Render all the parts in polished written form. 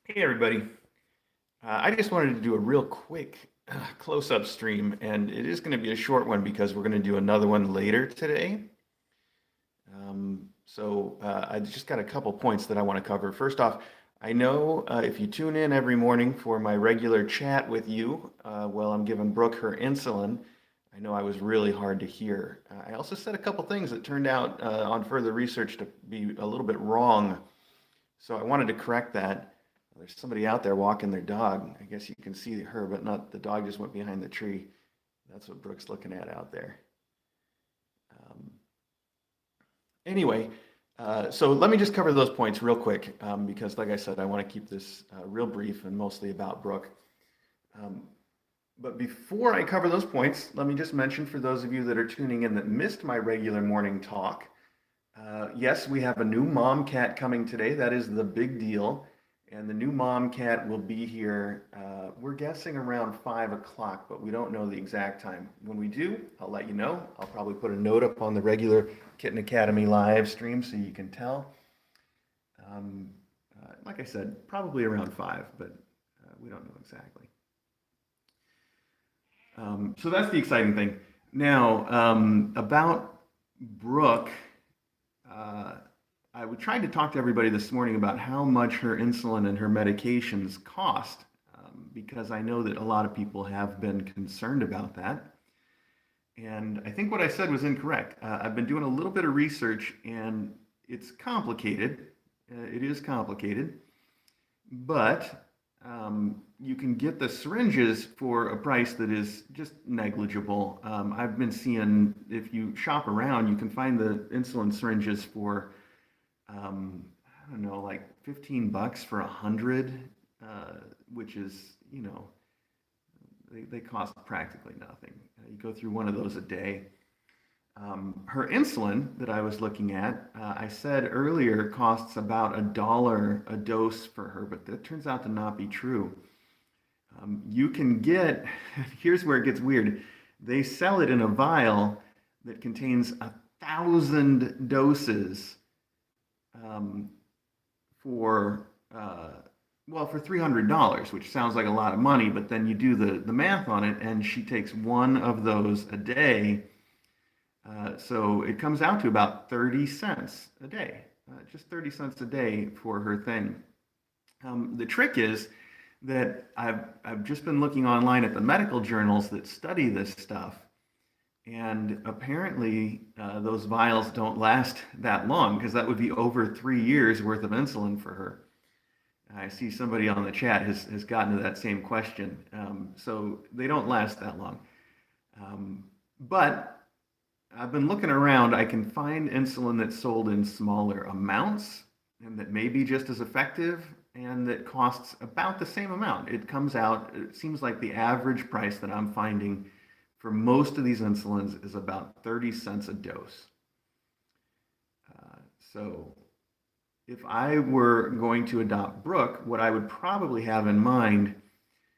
Hey everybody. I just wanted to do a real quick close-up stream, and it is going to be a short one because we're going to do another one later today. I just got a couple points that I want to cover. First off, I know if you tune in every morning for my regular chat with you while I'm giving Brooke her insulin, I know I was really hard to hear. I also said a couple things that turned out on further research to be a little bit wrong. So I wanted to correct that. There's somebody out there walking their dog. I guess you can see her, but not the dog just went behind the tree. That's what Brooke's looking at out there. Um, anyway, let me just cover those points real quick because, like I said, I want to keep this real brief and mostly about Brooke. Um, but before I cover those points, let me just mention for those of you that are tuning in that missed my regular morning talk, yes, we have a new mom cat coming today. That is the big deal. And the new mom cat will be here, we're guessing around 5 o'clock, but we don't know the exact time. When we do, I'll let you know. I'll probably put a note up on the regular Kitten Academy live stream so you can tell. Um, like I said, probably around 5, but we don't know exactly. So that's the exciting thing. Now, about Brooke, uh, tried to talk to everybody this morning about how much her insulin and her medications cost, because I know that a lot of people have been concerned about that. And I think what I said was incorrect. I've been doing a little bit of research, and it's complicated. It is complicated, but you can get the syringes for a price that is just negligible. I've been seeing, if you shop around, you can find the insulin syringes for I don't know, like 15 bucks for 100, which is, they cost practically nothing. You go through one of those a day. Her insulin that I was looking at, I said earlier, costs about $1 a dose for her, but that turns out to not be true. You can get, here's where it gets weird. They sell it in a vial that contains 1,000 doses um, for for $300, which sounds like a lot of money, but then you do the math on it, and she takes one of those a day. So it comes out to about 30 cents a day, just 30 cents a day for her thing. The trick is that I've just been looking online at the medical journals that study this stuff, and apparently, those vials don't last that long because that would be over 3 years worth of insulin for her. I see somebody on the chat has gotten to that same question. So they don't last that long. But I've been looking around. I can find insulin that's sold in smaller amounts and that may be just as effective and that costs about the same amount. It comes out, it seems like the average price that I'm finding for most of these insulins is about 30 cents a dose. So if I were going to adopt Brook, what I would probably have in mind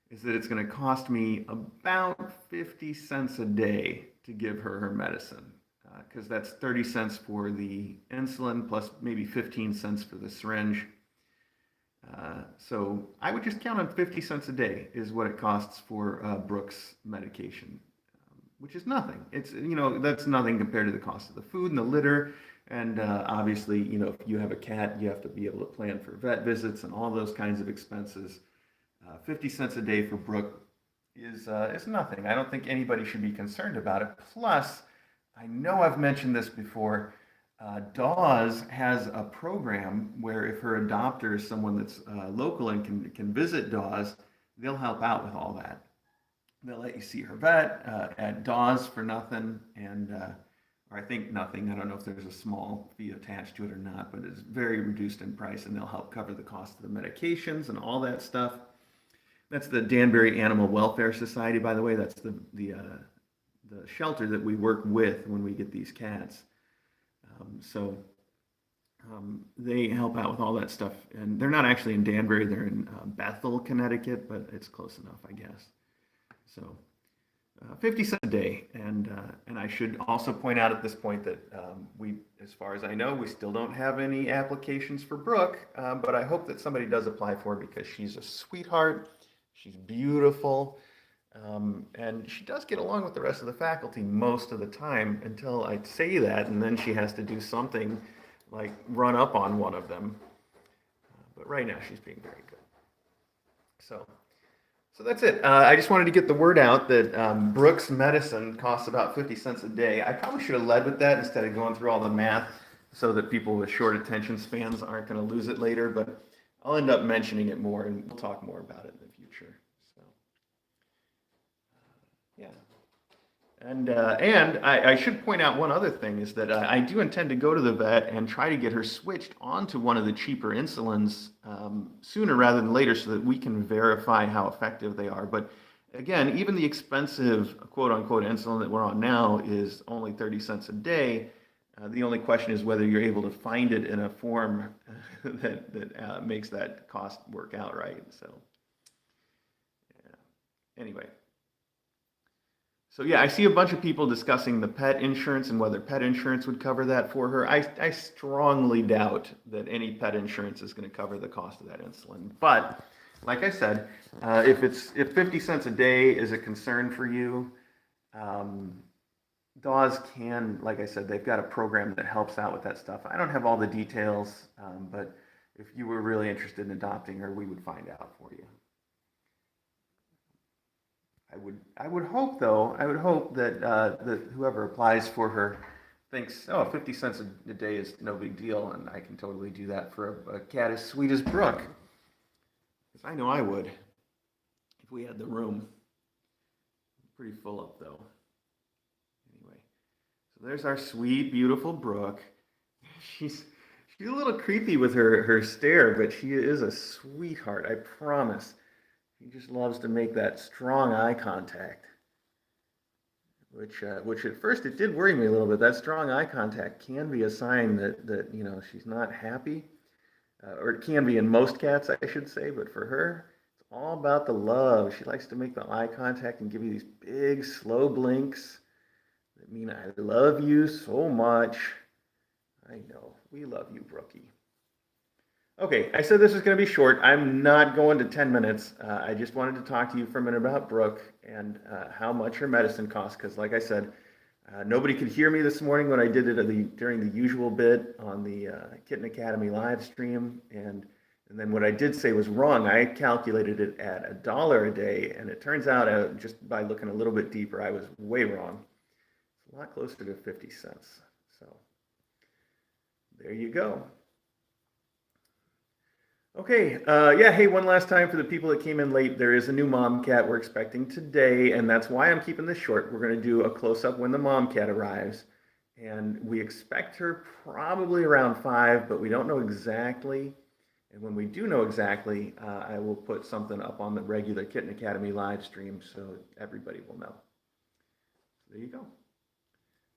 is that it's going to cost me about 50 cents a day to give her her medicine, because that's 30 cents for the insulin plus maybe 15 cents for the syringe. So I would just count on 50 cents a day is what it costs for Brook's medication, which is nothing. It's, that's nothing compared to the cost of the food and the litter. And obviously, if you have a cat, you have to be able to plan for vet visits and all those kinds of expenses. 50 cents a day for Brooke is nothing. I don't think anybody should be concerned about it. Plus, I know I've mentioned this before. Dawes has a program where if her adopter is someone that's local and can visit Dawes, they'll help out with all that. They'll let you see her vet at Dawes for nothing, and or I think nothing. I don't know if there's a small fee attached to it or not, but it's very reduced in price, and they'll help cover the cost of the medications and all that stuff. That's the Danbury Animal Welfare Society, by the way. That's the shelter that we work with when we get these cats. They help out with all that stuff, and they're not actually in Danbury. They're in Bethel, Connecticut, but it's close enough, I guess. So 50 cents a day, and I should also point out at this point that we as far as I know, we still don't have any applications for Brooke, but I hope that somebody does apply for her because she's a sweetheart. She's beautiful. And she does get along with the rest of the faculty most of the time until I say that, and then she has to do something like run up on one of them. But right now, she's being very good. So that's it. I just wanted to get the word out that Brooks medicine costs about 50 cents a day. I probably should have led with that instead of going through all the math so that people with short attention spans aren't going to lose it later, but I'll end up mentioning it more and we'll talk more about it in the future. So, yeah. And I should point out one other thing is that I do intend to go to the vet and try to get her switched onto one of the cheaper insulins sooner rather than later so that we can verify how effective they are. But again, even the expensive quote unquote insulin that we're on now is only 30 cents a day. The only question is whether you're able to find it in a form that makes that cost work out right. So, yeah. Anyway. So yeah, I see a bunch of people discussing the pet insurance and whether pet insurance would cover that for her. I strongly doubt that any pet insurance is going to cover the cost of that insulin. But like I said, if 50 cents a day is a concern for you, DAWs can, like I said, they've got a program that helps out with that stuff. I don't have all the details, but if you were really interested in adopting her, we would find out for you. I would hope though. I would hope that that whoever applies for her thinks, oh, 50 cents a day is no big deal, and I can totally do that for a cat as sweet as Brooke. Because I know I would if we had the room. Pretty full up though. Anyway, so there's our sweet, beautiful Brooke. She's a little creepy with her stare, but she is a sweetheart. I promise. He just loves to make that strong eye contact, which at first it did worry me a little bit. That strong eye contact can be a sign that you know she's not happy, or it can be in most cats, I should say. But for her, it's all about the love. She likes to make the eye contact and give you these big, slow blinks that mean I love you so much. I know we love you, Brookie. Okay, I said this was going to be short. I'm not going to 10 minutes. I just wanted to talk to you for a minute about Brooke and how much her medicine costs. Because, like I said, nobody could hear me this morning when I did it during the usual bit on the Kitten Academy live stream. And then what I did say was wrong. I calculated it at $1 a day, and it turns out just by looking a little bit deeper, I was way wrong. It's a lot closer to 50 cents. So there you go. Okay, yeah, hey, one last time for the people that came in late, there is a new mom cat we're expecting today, and that's why I'm keeping this short. We're going to do a close-up when the mom cat arrives, and we expect her probably around 5, but we don't know exactly, and when we do know exactly, I will put something up on the regular Kitten Academy live stream so everybody will know. There you go.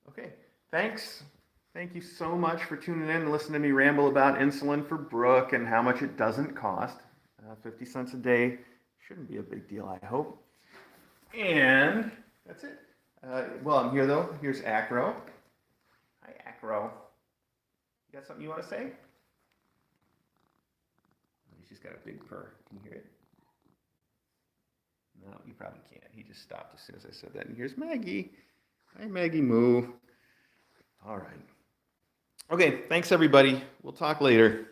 Okay, thanks. Thank you so much for tuning in and listening to me ramble about insulin for Brooke and how much it doesn't cost. 50 cents a day shouldn't be a big deal, I hope. And that's it. Well, I'm here though. Here's Acro. Hi, Acro. You got something you want to say? He's just got a big purr. Can you hear it? No, you probably can't. He just stopped as soon as I said that. And here's Maggie. Hi, Maggie Moo. All right. Okay, thanks everybody. We'll talk later.